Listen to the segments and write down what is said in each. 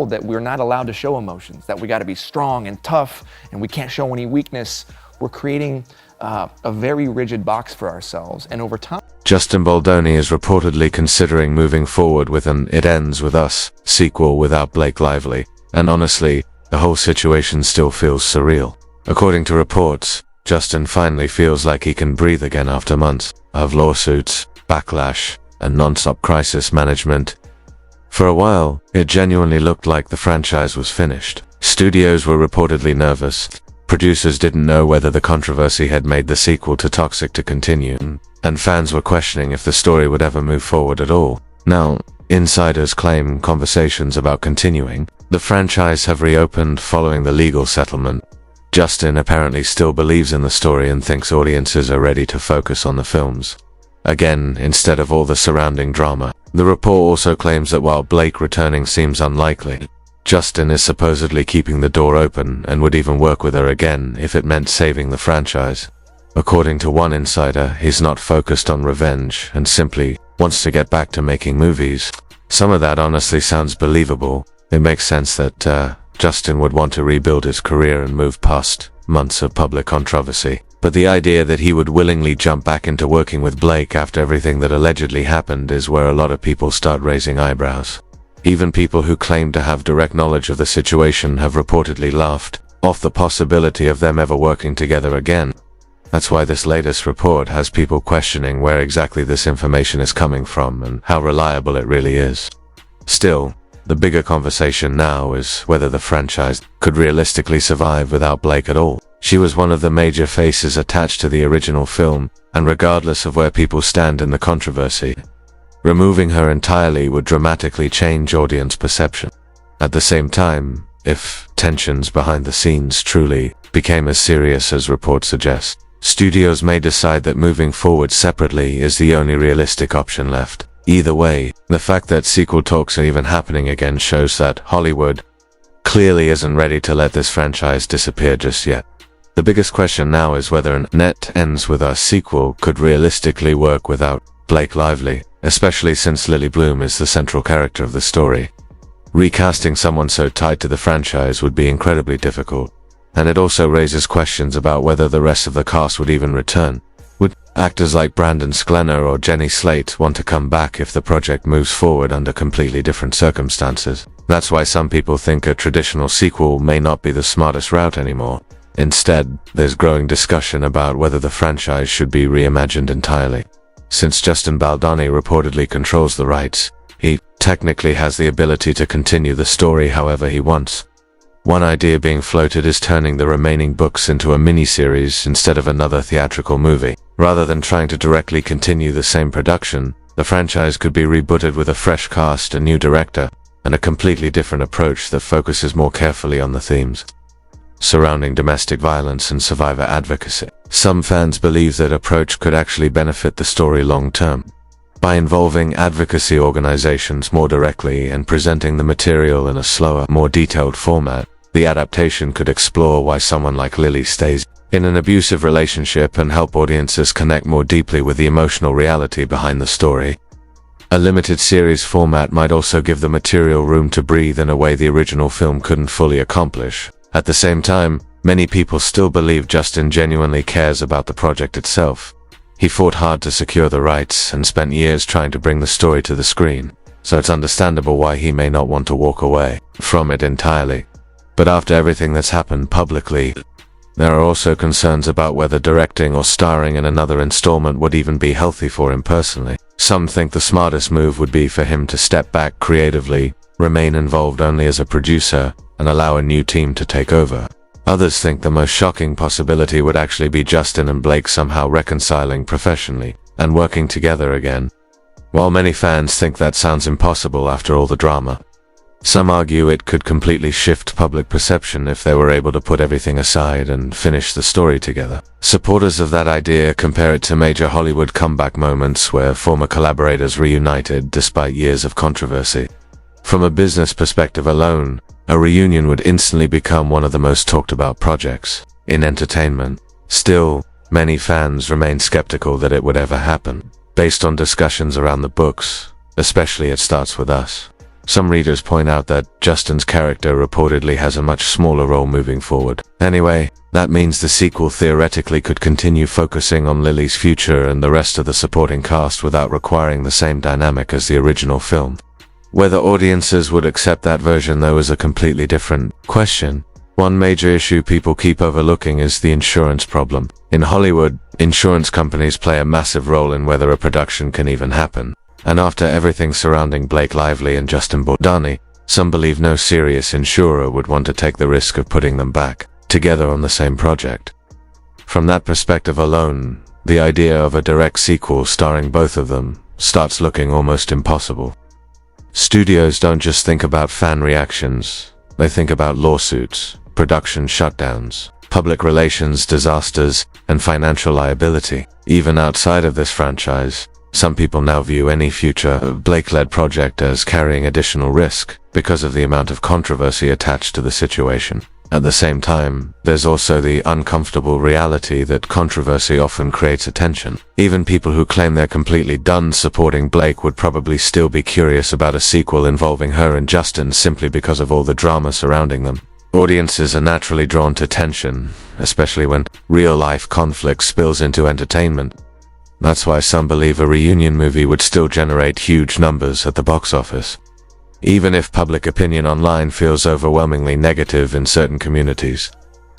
that we're not allowed to show emotions, that we got to be strong and tough and we can't show any weakness. We're creating a very rigid box for ourselves, and over time... Justin Baldoni is reportedly considering moving forward with an It Ends With Us sequel without Blake Lively, and honestly, the whole situation still feels surreal. According to reports, Justin finally feels like he can breathe again after months of lawsuits, backlash, and non-stop crisis management. For a while, it genuinely looked like the franchise was finished. Studios were reportedly nervous. Producers didn't know whether the controversy had made the sequel too toxic to continue, and fans were questioning if the story would ever move forward at all. Now, insiders claim conversations about continuing the franchise have reopened following the legal settlement. Justin apparently still believes in the story and thinks audiences are ready to focus on the films again instead of all the surrounding drama. The report also claims that while Blake returning seems unlikely, Justin is supposedly keeping the door open and would even work with her again if it meant saving the franchise. According to one insider, he's not focused on revenge and simply wants to get back to making movies. Some of that honestly sounds believable. It makes sense that Justin would want to rebuild his career and move past months of public controversy. But the idea that he would willingly jump back into working with Blake after everything that allegedly happened is where a lot of people start raising eyebrows. Even people who claim to have direct knowledge of the situation have reportedly laughed off the possibility of them ever working together again. That's why this latest report has people questioning where exactly this information is coming from and how reliable it really is. Still, the bigger conversation now is whether the franchise could realistically survive without Blake at all. She was one of the major faces attached to the original film, and regardless of where people stand in the controversy, removing her entirely would dramatically change audience perception. At the same time, if tensions behind the scenes truly became as serious as reports suggest, studios may decide that moving forward separately is the only realistic option left. Either way, the fact that sequel talks are even happening again shows that Hollywood clearly isn't ready to let this franchise disappear just yet. The biggest question now is whether an It Ends With Us sequel could realistically work without Blake Lively, especially since Lily Bloom is the central character of the story. Recasting someone so tied to the franchise would be incredibly difficult, and it also raises questions about whether the rest of the cast would even return. Would actors like Brandon Sklenar or Jenny Slate want to come back if the project moves forward under completely different circumstances? That's why some people think a traditional sequel may not be the smartest route anymore. Instead, there's growing discussion about whether the franchise should be reimagined entirely. Since Justin Baldoni reportedly controls the rights, he technically has the ability to continue the story however he wants. One idea being floated is turning the remaining books into a miniseries instead of another theatrical movie. Rather than trying to directly continue the same production, the franchise could be rebooted with a fresh cast, a new director, and a completely different approach that focuses more carefully on the themes surrounding domestic violence and survivor advocacy. Some fans believe that approach could actually benefit the story long term. By involving advocacy organizations more directly and presenting the material in a slower, more detailed format, the adaptation could explore why someone like Lily stays in an abusive relationship and help audiences connect more deeply with the emotional reality behind the story. A limited series format might also give the material room to breathe in a way the original film couldn't fully accomplish. At the same time, many people still believe Justin genuinely cares about the project itself. He fought hard to secure the rights and spent years trying to bring the story to the screen, so it's understandable why he may not want to walk away from it entirely. But after everything that's happened publicly, there are also concerns about whether directing or starring in another installment would even be healthy for him personally. Some think the smartest move would be for him to step back creatively, remain involved only as a producer, and allow a new team to take over. Others think the most shocking possibility would actually be Justin and Blake somehow reconciling professionally and working together again. While many fans think that sounds impossible after all the drama, some argue it could completely shift public perception if they were able to put everything aside and finish the story together. Supporters of that idea compare it to major Hollywood comeback moments where former collaborators reunited despite years of controversy. From a business perspective alone, a reunion would instantly become one of the most talked about projects in entertainment. Still, many fans remain skeptical that it would ever happen, based on discussions around the books, especially It Starts With Us. Some readers point out that Justin's character reportedly has a much smaller role moving forward. Anyway, that means the sequel theoretically could continue focusing on Lily's future and the rest of the supporting cast without requiring the same dynamic as the original film. Whether audiences would accept that version, though, is a completely different question. One major issue people keep overlooking is the insurance problem. In Hollywood, insurance companies play a massive role in whether a production can even happen. And after everything surrounding Blake Lively and Justin Baldoni, some believe no serious insurer would want to take the risk of putting them back together on the same project. From that perspective alone, the idea of a direct sequel starring both of them starts looking almost impossible. Studios don't just think about fan reactions, they think about lawsuits, production shutdowns, public relations disasters, and financial liability. Even outside of this franchise, some people now view any future Blake-led project as carrying additional risk because of the amount of controversy attached to the situation. At the same time, there's also the uncomfortable reality that controversy often creates attention. Even people who claim they're completely done supporting Blake would probably still be curious about a sequel involving her and Justin simply because of all the drama surrounding them. Audiences are naturally drawn to tension, especially when real-life conflict spills into entertainment. That's why some believe a reunion movie would still generate huge numbers at the box office, even if public opinion online feels overwhelmingly negative in certain communities.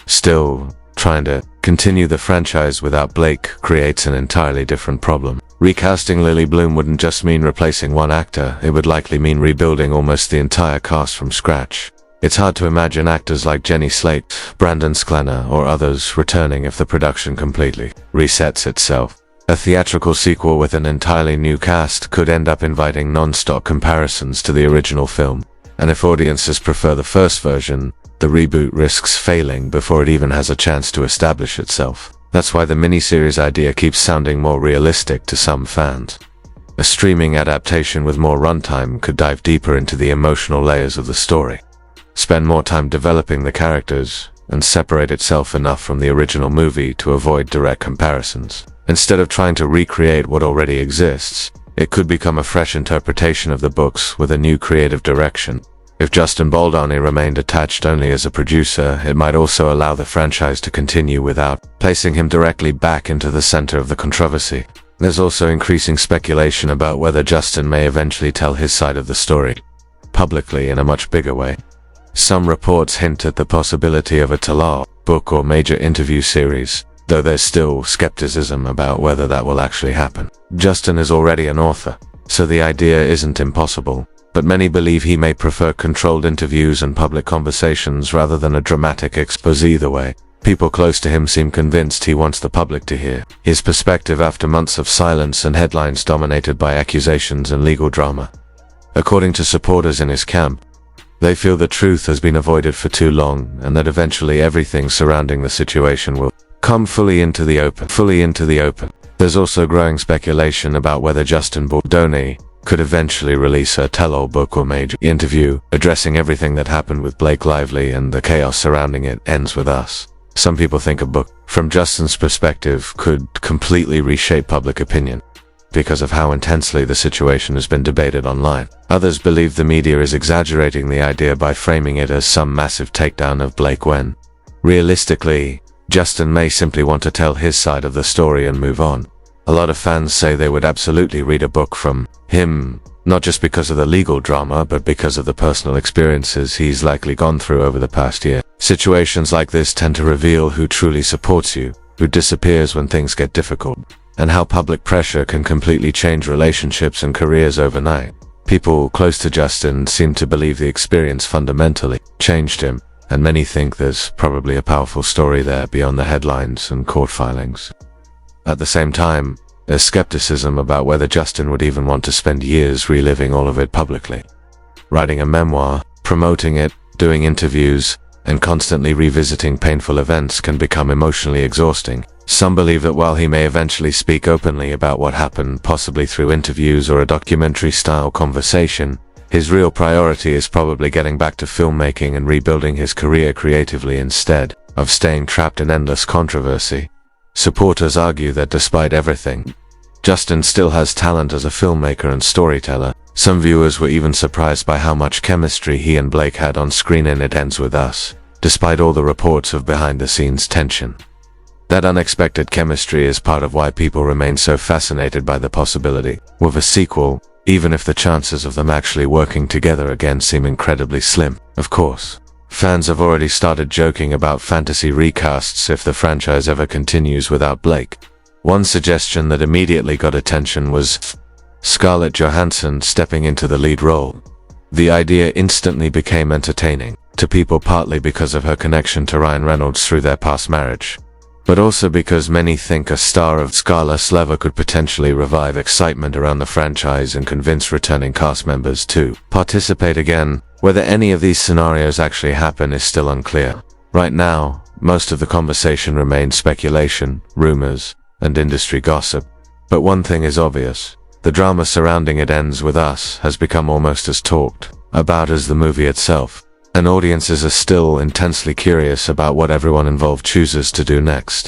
Still, trying to continue the franchise without Blake creates an entirely different problem. Recasting Lily Bloom wouldn't just mean replacing one actor, it would likely mean rebuilding almost the entire cast from scratch. It's hard to imagine actors like Jenny Slate, Brandon Sklenar, or others returning if the production completely resets itself. A theatrical sequel with an entirely new cast could end up inviting non-stop comparisons to the original film, and if audiences prefer the first version, the reboot risks failing before it even has a chance to establish itself. That's why the miniseries idea keeps sounding more realistic to some fans. A streaming adaptation with more runtime could dive deeper into the emotional layers of the story, spend more time developing the characters, and separate itself enough from the original movie to avoid direct comparisons. Instead of trying to recreate what already exists, it could become a fresh interpretation of the books with a new creative direction. If Justin Baldoni remained attached only as a producer, it might also allow the franchise to continue without placing him directly back into the center of the controversy. There's also increasing speculation about whether Justin may eventually tell his side of the story, publicly in a much bigger way. Some reports hint at the possibility of a tell-all book or major interview series, though there's still skepticism about whether that will actually happen. Justin is already an author, so the idea isn't impossible, but many believe he may prefer controlled interviews and public conversations rather than a dramatic expose. Either way, people close to him seem convinced he wants the public to hear his perspective after months of silence and headlines dominated by accusations and legal drama. According to supporters in his camp, they feel the truth has been avoided for too long and that eventually everything surrounding the situation will come fully into the open. There's also growing speculation about whether Justin Baldoni could eventually release a tell-all book or major interview addressing everything that happened with Blake Lively and the chaos surrounding it ends with us. Some people think a book from Justin's perspective could completely reshape public opinion because of how intensely the situation has been debated online. Others believe the media is exaggerating the idea by framing it as some massive takedown of Blake when, realistically, Justin may simply want to tell his side of the story and move on. A lot of fans say they would absolutely read a book from him, not just because of the legal drama, but because of the personal experiences he's likely gone through over the past year. Situations like this tend to reveal who truly supports you, who disappears when things get difficult, and how public pressure can completely change relationships and careers overnight. People close to Justin seem to believe the experience fundamentally changed him, and many think there's probably a powerful story there beyond the headlines and court filings. At the same time, there's skepticism about whether Justin would even want to spend years reliving all of it publicly. Writing a memoir, promoting it, doing interviews, and constantly revisiting painful events can become emotionally exhausting. Some believe that while he may eventually speak openly about what happened, possibly through interviews or a documentary-style conversation, his real priority is probably getting back to filmmaking and rebuilding his career creatively instead of staying trapped in endless controversy. Supporters argue that despite everything Justin still has talent as a filmmaker and storyteller. Some viewers were even surprised by how much chemistry he and Blake had on screen in It Ends With Us, despite all the reports of behind-the-scenes tension. That unexpected chemistry is part of why people remain so fascinated by the possibility with a sequel, even if the chances of them actually working together again seem incredibly slim. Of course, fans have already started joking about fantasy recasts if the franchise ever continues without Blake. One suggestion that immediately got attention was Scarlett Johansson stepping into the lead role. The idea instantly became entertaining to people, partly because of her connection to Ryan Reynolds through their past marriage, but also because many think a star of Scarlett's level could potentially revive excitement around the franchise and convince returning cast members to participate again. Whether any of these scenarios actually happen is still unclear. Right now, most of the conversation remains speculation, rumors, and industry gossip. But one thing is obvious: the drama surrounding It Ends With Us has become almost as talked about as the movie itself, and audiences are still intensely curious about what everyone involved chooses to do next.